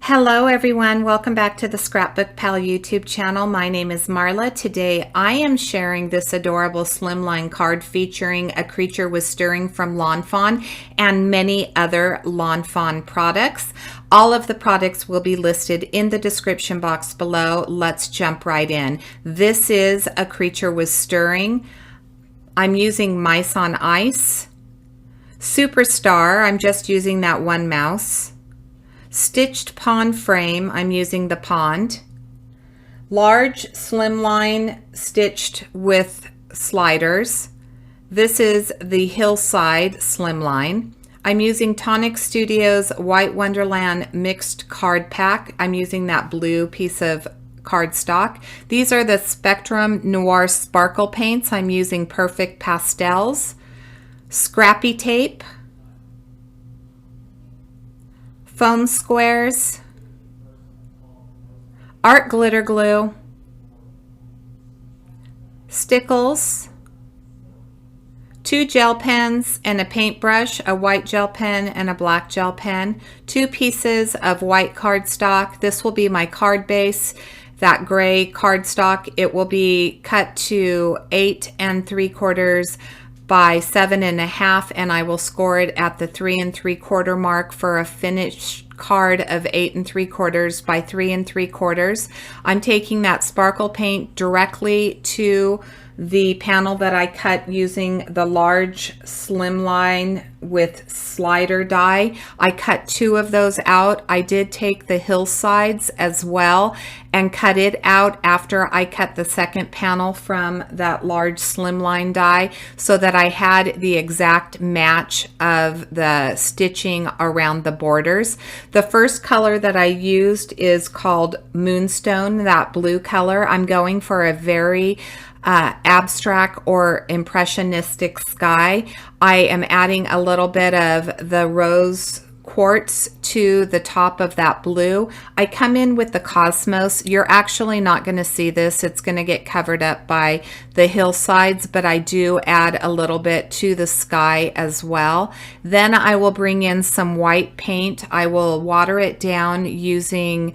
Hello everyone, welcome back to the Scrapbook Pal YouTube channel. My name is Marla. Today I am sharing this adorable slimline card featuring a creature with stirring from Lawn Fawn and many other Lawn Fawn products. All of the products will be listed in the description box below. Let's jump right in. This is a creature with stirring. I'm using Mice on Ice. Superstar, I'm just using that one mouse. Stitched pond frame, I'm using the pond. Large slimline stitched with sliders. This is the Hillside slimline. I'm using Tonic Studios White Wonderland mixed card pack. I'm using that blue piece of cardstock. These are the Spectrum Noir sparkle paints. I'm using Perfect Pastels. Scrappy tape. Foam squares, art glitter glue, Stickles, 2 gel pens and a paintbrush, a white gel pen and a black gel pen, 2 pieces of white cardstock. This will be my card base, that gray cardstock. It will be cut to 8 3/4 by 7 1/2, and I will score it at the 3 3/4 mark for a finished card of 8 3/4 by 3 3/4. I'm taking that sparkle paint directly to the panel that I cut using the large slimline with slider die. I cut 2 of those out. I did take the hillsides as well and cut it out after I cut the second panel from that large slimline die so that I had the exact match of the stitching around the borders. The first color that I used is called Moonstone, that blue color. I'm going for a very abstract or impressionistic sky. I am adding a little bit of the rose quartz to the top of that blue. I come in with the Cosmos. You're actually not going to see this. It's going to get covered up by the hillsides, but I do add a little bit to the sky as well. Then I will bring in some white paint. I will water it down using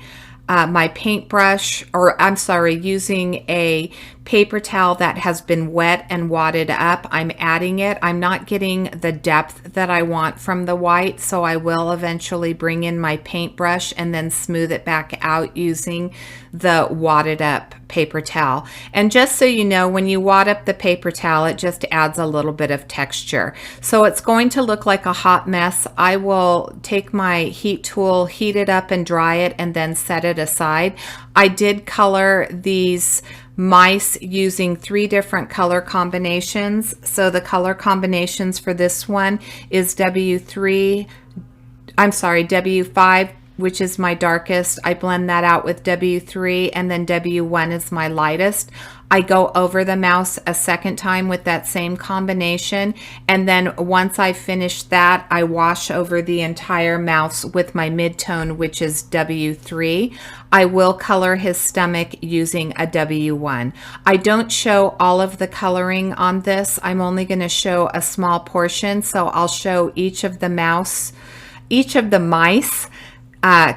my paintbrush, or I'm sorry, using a paper towel that has been wet and wadded up. I'm adding it. I'm not getting the depth that I want from the white, so I will eventually bring in my paintbrush and then smooth it back out using the wadded up paper towel. And just so you know, when you wad up the paper towel, it just adds a little bit of texture. So it's going to look like a hot mess. I will take my heat tool, heat it up and dry it, and then set it aside. I did color these mice using 3 different color combinations. So the color combinations for this one is W5, which is my darkest. I blend that out with W3, and then W1 is my lightest. I go over the mouse a second time with that same combination, and then once I finish that, I wash over the entire mouse with my mid-tone, which is W3. I will color his stomach using a W1. I don't show all of the coloring on this. I'm only going to show a small portion, so I'll show each of the mice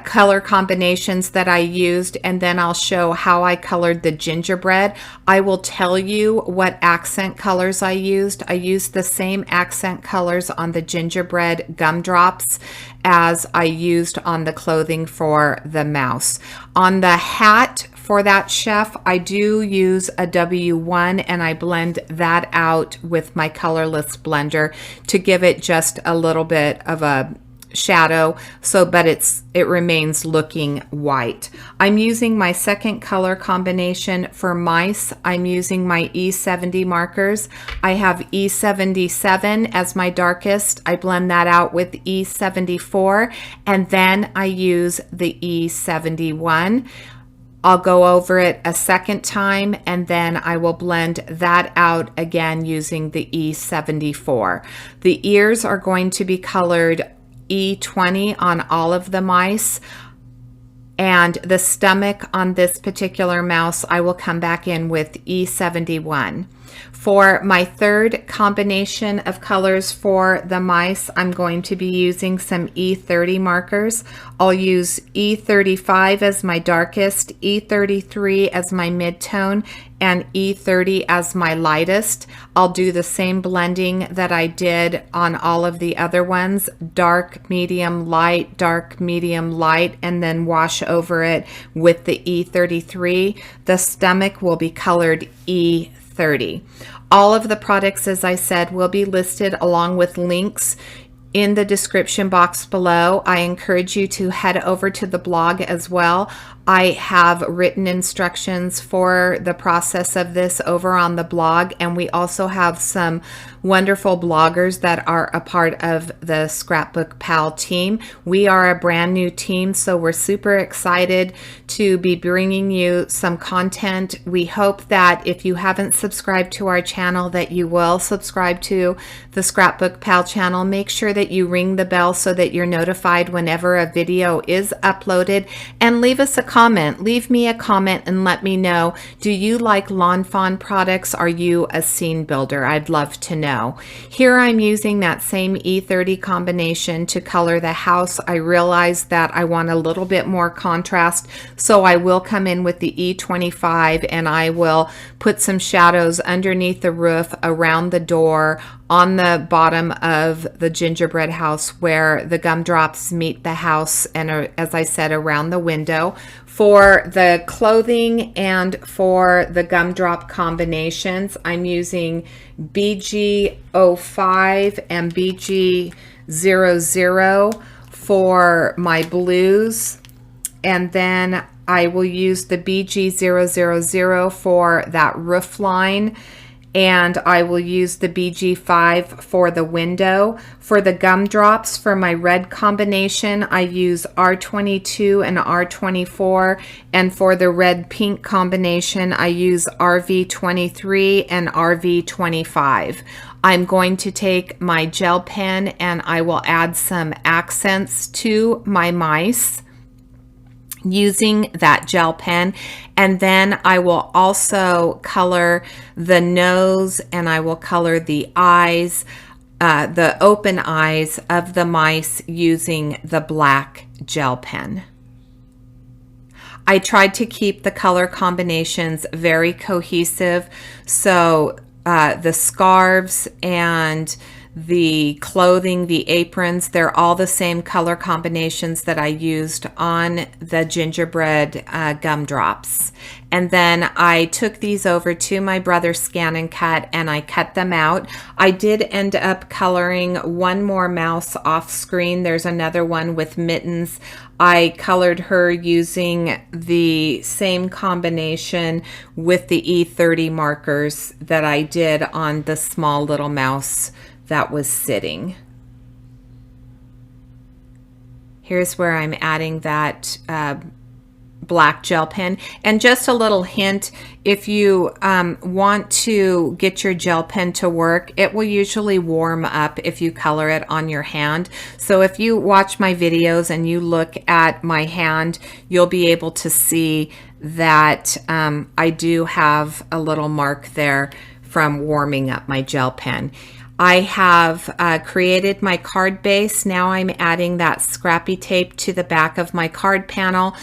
color combinations that I used, and then I'll show how I colored the gingerbread. I will tell you what accent colors I used. I used the same accent colors on the gingerbread gumdrops as I used on the clothing for the mouse. On the hat for that chef, I do use a W1, and I blend that out with my colorless blender to give it just a little bit of a shadow, but it remains looking white. I'm using my second color combination for mice. I'm using my E70 markers. I have E77 as my darkest. I blend that out with E74, and then I use the E71. I'll go over it a second time, and then I will blend that out again using the E74. The ears are going to be colored E20 on all of the mice, and the stomach on this particular mouse I will come back in with E71. For my third combination of colors for the mice, I'm going to be using some E30 markers. I'll use E35 as my darkest, E33 as my mid-tone, and E30 as my lightest. I'll do the same blending that I did on all of the other ones, dark, medium, light, dark, medium, light, and then wash over it with the E33. The stomach will be colored E30. All of the products, as I said, will be listed along with links in the description box below. I encourage you to head over to the blog as well. I have written instructions for the process of this over on the blog, and we also have some wonderful bloggers that are a part of the Scrapbook Pal team. We are a brand new team, so we're super excited to be bringing you some content. We hope that if you haven't subscribed to our channel, that you will subscribe to the Scrapbook Pal channel. Make sure that you ring the bell so that you're notified whenever a video is uploaded, and leave us a comment. Leave me a comment and let me know, do you like Lawn Fawn products? Are you a scene builder? I'd love to know. Here I'm using that same E30 combination to color the house. I realize that I want a little bit more contrast, so I will come in with the E25 and I will put some shadows underneath the roof, around the door, on the bottom of the gingerbread house where the gumdrops meet the house, and as I said, around the window. For the clothing and for the gumdrop combinations, I'm using BG05 and BG00 for my blues, and then I will use the BG000 for that roof line, and I will use the BG5 for the window. For the gumdrops, for my red combination, I use R22 and R24, and for the red-pink combination, I use RV23 and RV25. I'm going to take my gel pen and I will add some accents to my mice using that gel pen, and then I will also color the nose and I will color the eyes, the open eyes of the mice using the black gel pen. I tried to keep the color combinations very cohesive, so the scarves and the clothing, the aprons, they're all the same color combinations that I used on the gingerbread gumdrops. And then I took these over to my brother's Scan and Cut and I cut them out. I did end up coloring one more mouse off screen. There's another one with mittens. I colored her using the same combination with the E30 markers that I did on the small little mouse that was sitting. Here's where I'm adding that black gel pen. And just a little hint, if you want to get your gel pen to work, it will usually warm up if you color it on your hand. So if you watch my videos and you look at my hand, you'll be able to see that I do have a little mark there from warming up my gel pen. I have created my card base. Now I'm adding that Scrappy tape to the back of my card panel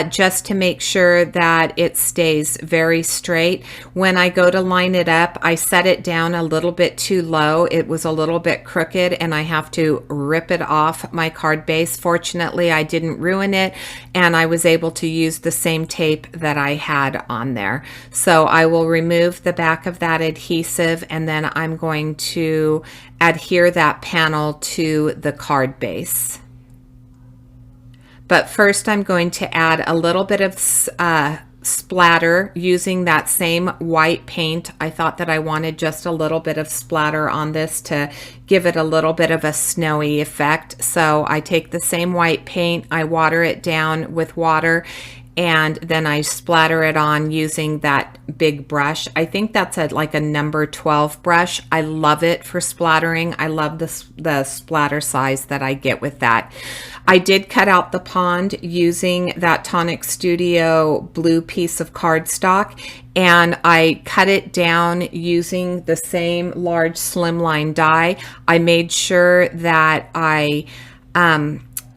just to make sure that it stays very straight. When I go to line it up, I set it down a little bit too low. It was a little bit crooked and I have to rip it off my card base. Fortunately, I didn't ruin it and I was able to use the same tape that I had on there. So I will remove the back of that adhesive and then I'm going to adhere that panel to the card base. But first I'm going to add a little bit of splatter using that same white paint. I thought that I wanted just a little bit of splatter on this to give it a little bit of a snowy effect. So I take the same white paint, I water it down with water, and then I splatter it on using that big brush. I think that's like a number 12 brush. I love it for splattering. I love the splatter size that I get with that. I did cut out the pond using that Tonic Studio blue piece of cardstock, and I cut it down using the same large Slimline die. I made sure that I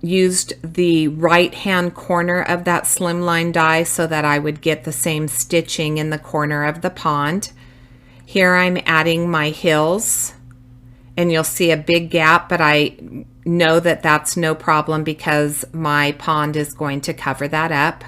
used the right hand corner of that Slimline die so that I would get the same stitching in the corner of the pond. Here I'm adding my hills, and you'll see a big gap, but I know that that's no problem because my pond is going to cover that up.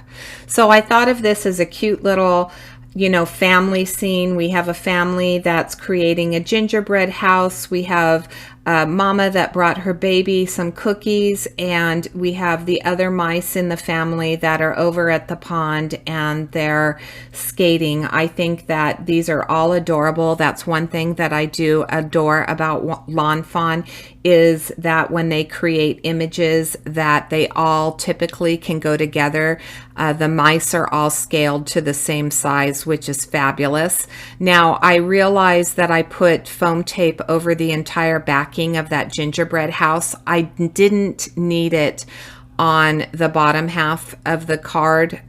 So I thought of this as a cute little, you know, family scene. We have a family that's creating a gingerbread house. We have mama that brought her baby some cookies, and we have the other mice in the family that are over at the pond and they're skating. I think that these are all adorable. That's one thing that I do adore about Lawn Fawn, is that when they create images that they all typically can go together. The mice are all scaled to the same size, which is fabulous. Now I realize that I put foam tape over the entire backing of that gingerbread house. I didn't need it on the bottom half of the card.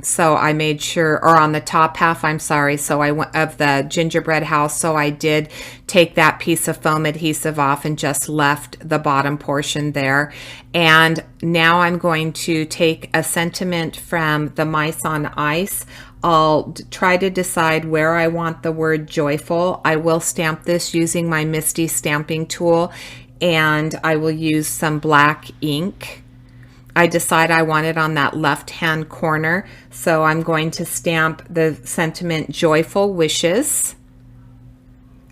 So I made sure, or on the top half, I'm sorry, so I went of the gingerbread house, so I did take that piece of foam adhesive off and just left the bottom portion there. And now I'm going to take a sentiment from the Mice on Ice. I'll try to decide where I want the word joyful. I will stamp this using my Misty stamping tool, and I will use some black ink. I decide I want it on that left-hand corner, so I'm going to stamp the sentiment Joyful Wishes.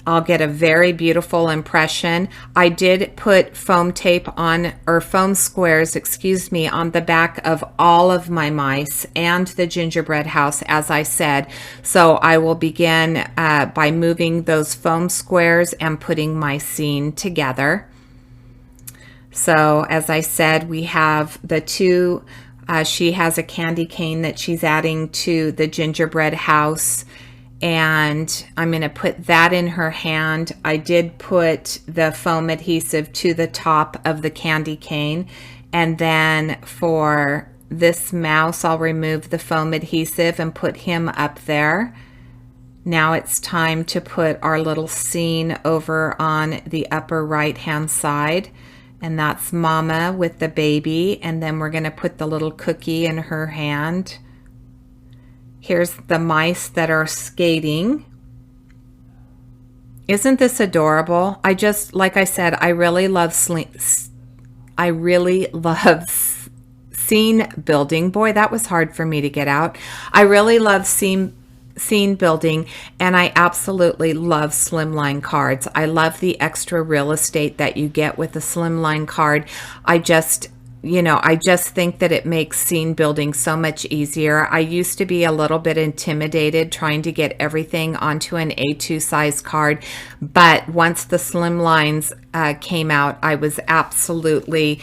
I'll get a very beautiful impression. I did put foam tape on, or foam squares, excuse me, on the back of all of my mice and the gingerbread house, as I said. So I will begin by moving those foam squares and putting my scene together. So as I said, we have the two, she has a candy cane that she's adding to the gingerbread house, and I'm going to put that in her hand. I did put the foam adhesive to the top of the candy cane, and then for this mouse, I'll remove the foam adhesive and put him up there. Now it's time to put our little scene over on the upper right hand side. And that's Mama with the baby, and then we're going to put the little cookie in her hand. Here's the mice that are skating. Isn't this adorable? I just, like I said, I really love scene building. Boy, that was hard for me to get out. I really love scene building, and I absolutely love Slimline cards. I love the extra real estate that you get with a Slimline card. I just think that it makes scene building so much easier. I used to be a little bit intimidated trying to get everything onto an A2 size card, but once the Slimlines came out, I was absolutely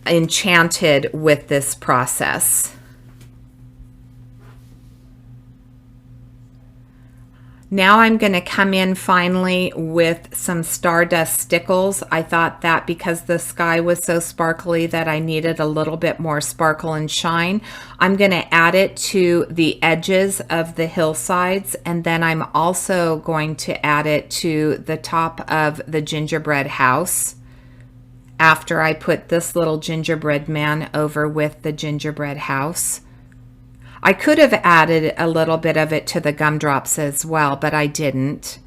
enchanted with this process. Now I'm going to come in finally with some Stardust Stickles. I thought that because the sky was so sparkly that I needed a little bit more sparkle and shine. I'm going to add it to the edges of the hillsides, and then I'm also going to add it to the top of the gingerbread house after I put this little gingerbread man over with the gingerbread house. I could have added a little bit of it to the gumdrops as well, but I didn't.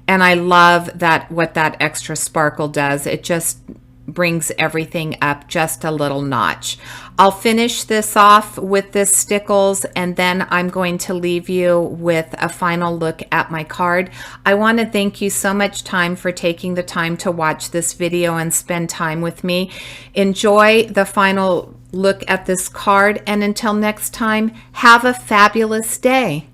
And I love that what that extra sparkle does. It just brings everything up just a little notch. I'll finish this off with this Stickles, and then I'm going to leave you with a final look at my card. I want to thank you so much for taking the time to watch this video and spend time with me. Enjoy the final look at this card, and until next time, have a fabulous day.